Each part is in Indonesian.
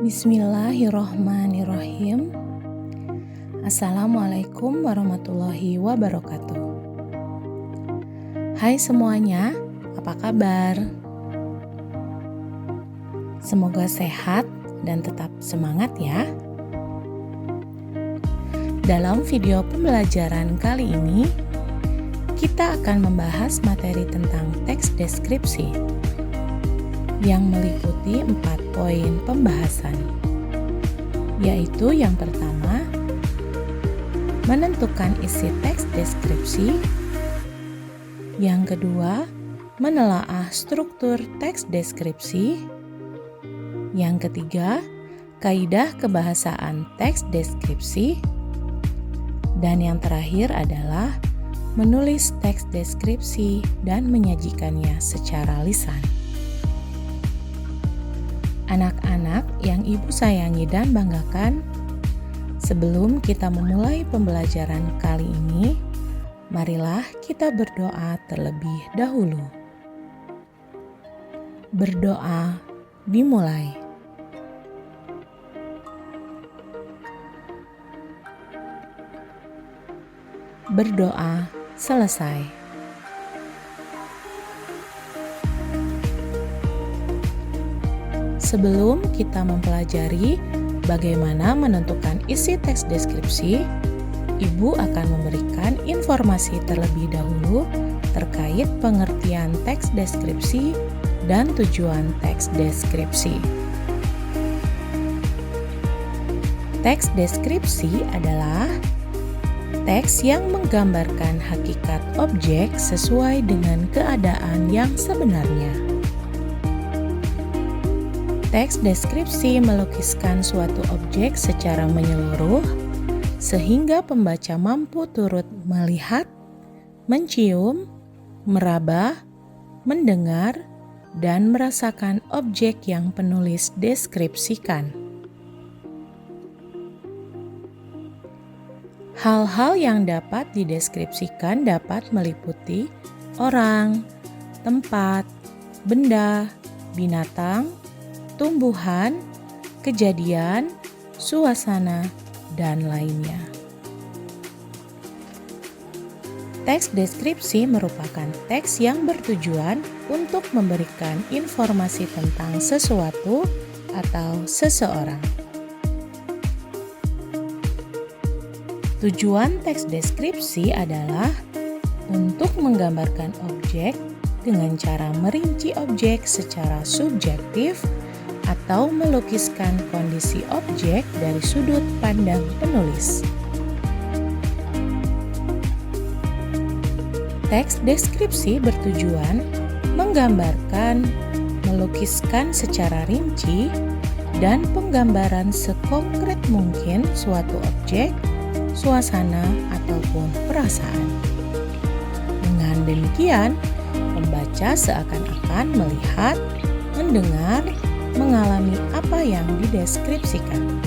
Bismillahirrohmanirrohim. Assalamualaikum warahmatullahi wabarakatuh. Hai semuanya, apa kabar? Semoga sehat dan tetap semangat ya. Dalam video pembelajaran kali ini, kita akan membahas materi tentang teks deskripsi yang meliputi 4 poin pembahasan, yaitu yang pertama, menentukan isi teks deskripsi, yang kedua, menelaah struktur teks deskripsi, yang ketiga, kaidah kebahasaan teks deskripsi, dan yang terakhir adalah menulis teks deskripsi dan menyajikannya secara lisan. Anak-anak yang ibu sayangi dan banggakan, sebelum kita memulai pembelajaran kali ini, marilah kita berdoa terlebih dahulu. Berdoa dimulai. Berdoa selesai. Sebelum kita mempelajari bagaimana menentukan isi teks deskripsi, Ibu akan memberikan informasi terlebih dahulu terkait pengertian teks deskripsi dan tujuan teks deskripsi. Teks deskripsi adalah teks yang menggambarkan hakikat objek sesuai dengan keadaan yang sebenarnya. Teks deskripsi melukiskan suatu objek secara menyeluruh, sehingga pembaca mampu turut melihat, mencium, meraba, mendengar, dan merasakan objek yang penulis deskripsikan. Hal-hal yang dapat dideskripsikan dapat meliputi orang, tempat, benda, binatang, tumbuhan, kejadian, suasana, dan lainnya. Teks deskripsi merupakan teks yang bertujuan untuk memberikan informasi tentang sesuatu atau seseorang. Tujuan teks deskripsi adalah untuk menggambarkan objek dengan cara merinci objek secara subjektif atau melukiskan kondisi objek dari sudut pandang penulis. Teks deskripsi bertujuan menggambarkan, melukiskan secara rinci, dan penggambaran sekonkret mungkin suatu objek, suasana, ataupun perasaan. Dengan demikian, pembaca seakan-akan melihat, mendengar, mengalami apa yang dideskripsikan.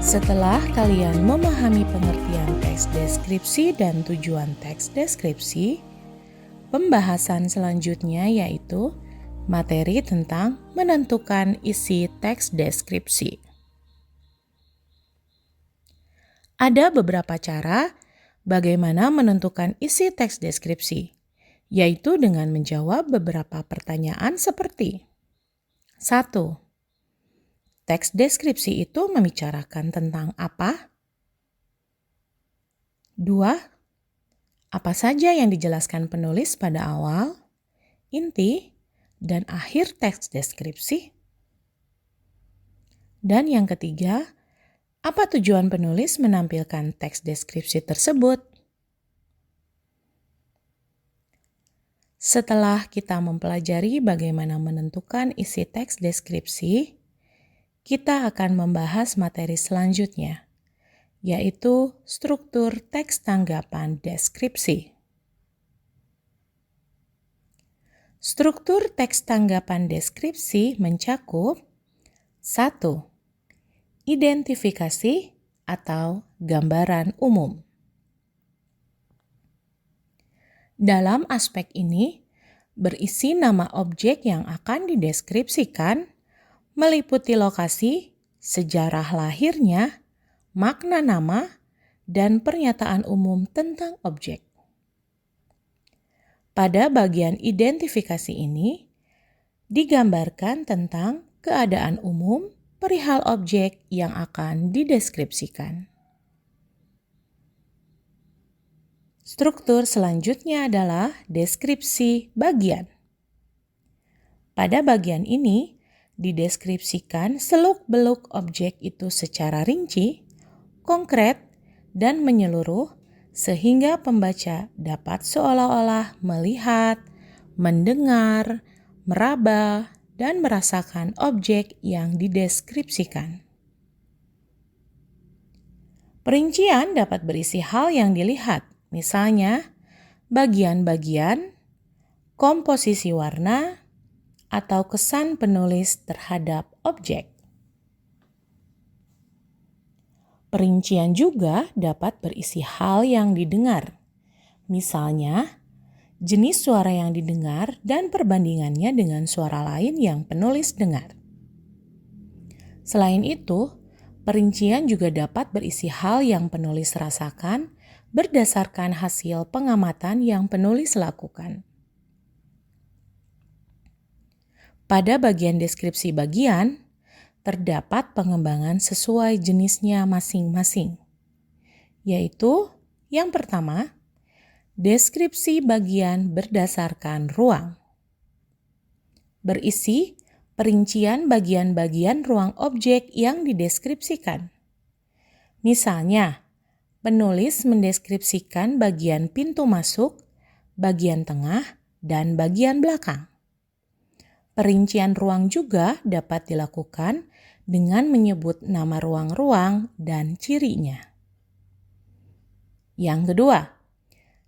Setelah kalian memahami pengertian teks deskripsi dan tujuan teks deskripsi, pembahasan selanjutnya yaitu materi tentang menentukan isi teks deskripsi. Ada beberapa cara bagaimana menentukan isi teks deskripsi, yaitu dengan menjawab beberapa pertanyaan seperti 1. Teks deskripsi itu membicarakan tentang apa? 2. Apa saja yang dijelaskan penulis pada awal, inti, dan akhir teks deskripsi? Dan yang ketiga, apa tujuan penulis menampilkan teks deskripsi tersebut? Setelah kita mempelajari bagaimana menentukan isi teks deskripsi, kita akan membahas materi selanjutnya, yaitu struktur teks tanggapan deskripsi. Struktur teks tanggapan deskripsi mencakup 1. Identifikasi atau gambaran umum. Dalam aspek ini, berisi nama objek yang akan dideskripsikan, meliputi lokasi, sejarah lahirnya, makna nama, dan pernyataan umum tentang objek. Pada bagian identifikasi ini, digambarkan tentang keadaan umum perihal objek yang akan dideskripsikan. Struktur selanjutnya adalah deskripsi bagian. Pada bagian ini, dideskripsikan seluk-beluk objek itu secara rinci, konkret, dan menyeluruh sehingga pembaca dapat seolah-olah melihat, mendengar, meraba, dan merasakan objek yang dideskripsikan. Perincian dapat berisi hal yang dilihat, misalnya bagian-bagian, komposisi warna, atau kesan penulis terhadap objek. Perincian juga dapat berisi hal yang didengar, misalnya jenis suara yang didengar dan perbandingannya dengan suara lain yang penulis dengar. Selain itu, perincian juga dapat berisi hal yang penulis rasakan berdasarkan hasil pengamatan yang penulis lakukan. Pada bagian deskripsi bagian, terdapat pengembangan sesuai jenisnya masing-masing, yaitu yang pertama, deskripsi bagian berdasarkan ruang. Berisi perincian bagian-bagian ruang objek yang dideskripsikan. Misalnya, penulis mendeskripsikan bagian pintu masuk, bagian tengah, dan bagian belakang. Perincian ruang juga dapat dilakukan dengan menyebut nama ruang-ruang dan cirinya. Yang kedua,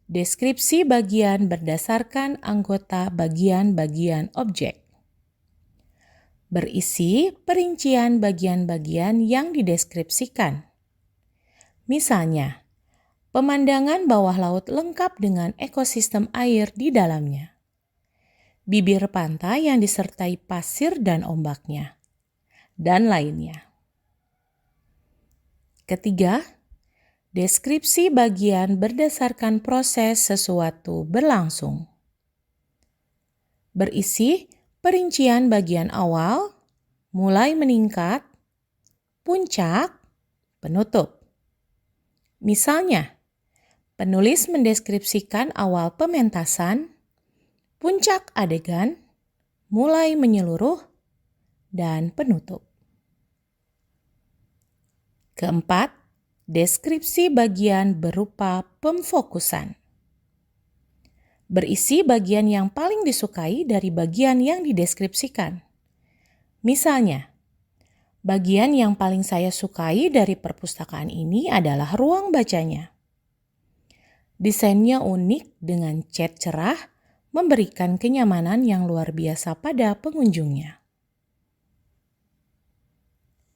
deskripsi bagian berdasarkan anggota bagian-bagian objek. Berisi perincian bagian-bagian yang dideskripsikan. Misalnya, pemandangan bawah laut lengkap dengan ekosistem air di dalamnya. Bibir pantai yang disertai pasir dan ombaknya, dan lainnya. Ketiga, deskripsi bagian berdasarkan proses sesuatu berlangsung. Berisi perincian bagian awal, mulai meningkat, puncak, penutup. Misalnya, penulis mendeskripsikan awal pementasan, puncak adegan, mulai menyeluruh, dan penutup. Keempat, deskripsi bagian berupa pemfokusan. Berisi bagian yang paling disukai dari bagian yang dideskripsikan. Misalnya, bagian yang paling saya sukai dari perpustakaan ini adalah ruang bacanya. Desainnya unik dengan cat cerah, memberikan kenyamanan yang luar biasa pada pengunjungnya.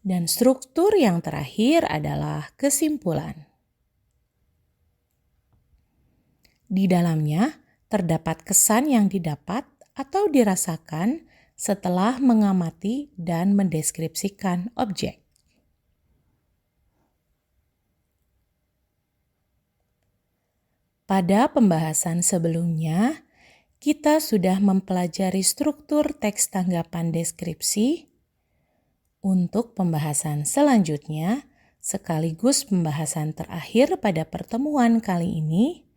Dan struktur yang terakhir adalah kesimpulan. Di dalamnya terdapat kesan yang didapat atau dirasakan setelah mengamati dan mendeskripsikan objek. Pada pembahasan sebelumnya, kita sudah mempelajari struktur teks tanggapan deskripsi. Untuk pembahasan selanjutnya, sekaligus pembahasan terakhir pada pertemuan kali ini,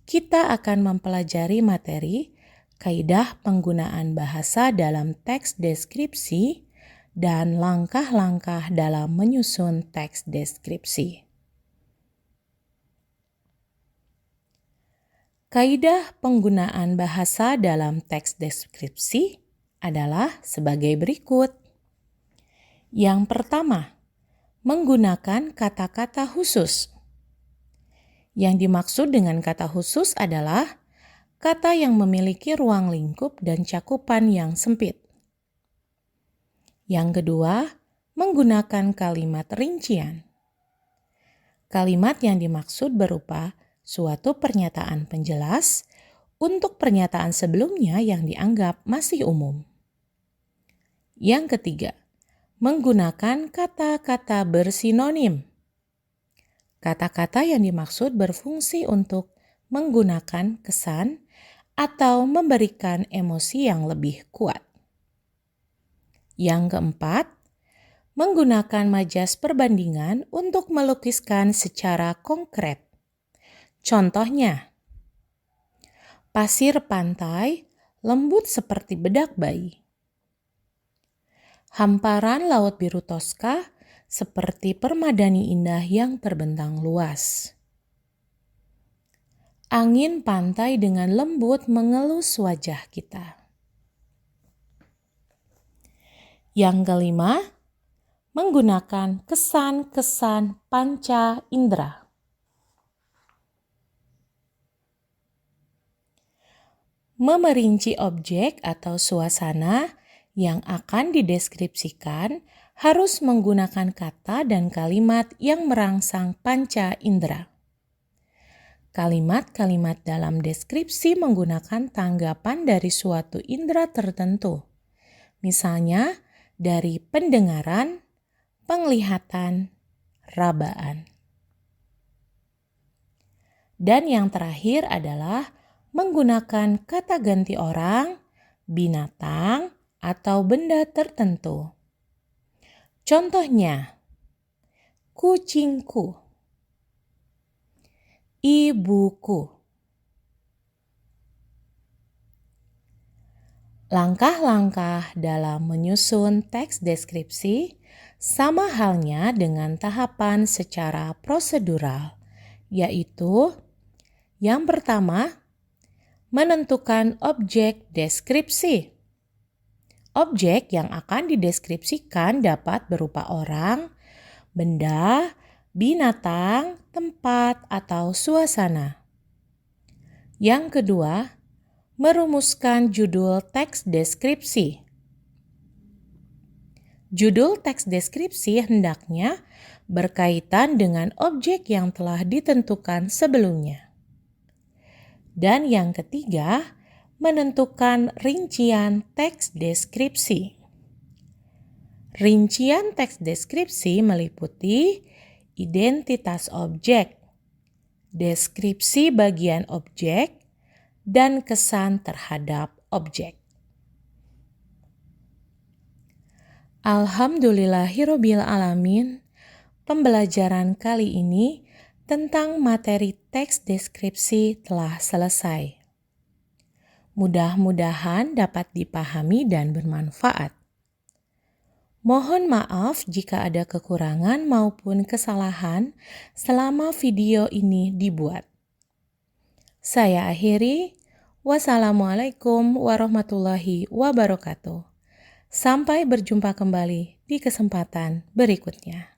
kita akan mempelajari materi kaidah penggunaan bahasa dalam teks deskripsi dan langkah-langkah dalam menyusun teks deskripsi. Kaidah penggunaan bahasa dalam teks deskripsi adalah sebagai berikut. Yang pertama, menggunakan kata-kata khusus. Yang dimaksud dengan kata khusus adalah kata yang memiliki ruang lingkup dan cakupan yang sempit. Yang kedua, menggunakan kalimat rincian. Kalimat yang dimaksud berupa suatu pernyataan penjelas untuk pernyataan sebelumnya yang dianggap masih umum. Yang ketiga, menggunakan kata-kata bersinonim. Kata-kata yang dimaksud berfungsi untuk menggunakan kesan atau memberikan emosi yang lebih kuat. Yang keempat, menggunakan majas perbandingan untuk melukiskan secara konkret. Contohnya, pasir pantai lembut seperti bedak bayi. Hamparan laut biru Toska seperti permadani indah yang terbentang luas. Angin pantai dengan lembut mengelus wajah kita. Yang kelima, menggunakan kesan-kesan panca indera. Memerinci objek atau suasana yang akan dideskripsikan harus menggunakan kata dan kalimat yang merangsang panca indera. Kalimat-kalimat dalam deskripsi menggunakan tanggapan dari suatu indera tertentu. Misalnya dari pendengaran, penglihatan, rabaan. Dan yang terakhir adalah menggunakan kata ganti orang, binatang, atau benda tertentu. Contohnya, kucingku, ibuku. Langkah-langkah dalam menyusun teks deskripsi sama halnya dengan tahapan secara prosedural, yaitu yang pertama, menentukan objek deskripsi. Objek yang akan dideskripsikan dapat berupa orang, benda, binatang, tempat, atau suasana. Yang kedua, merumuskan judul teks deskripsi. Judul teks deskripsi hendaknya berkaitan dengan objek yang telah ditentukan sebelumnya. Dan yang ketiga, menentukan rincian teks deskripsi. Rincian teks deskripsi meliputi identitas objek, deskripsi bagian objek, dan kesan terhadap objek. Alhamdulillahirabbil alamin, pembelajaran kali ini tentang materi teks deskripsi telah selesai. Mudah-mudahan dapat dipahami dan bermanfaat. Mohon maaf jika ada kekurangan maupun kesalahan selama video ini dibuat. Saya akhiri. Wassalamualaikum warahmatullahi wabarakatuh. Sampai berjumpa kembali di kesempatan berikutnya.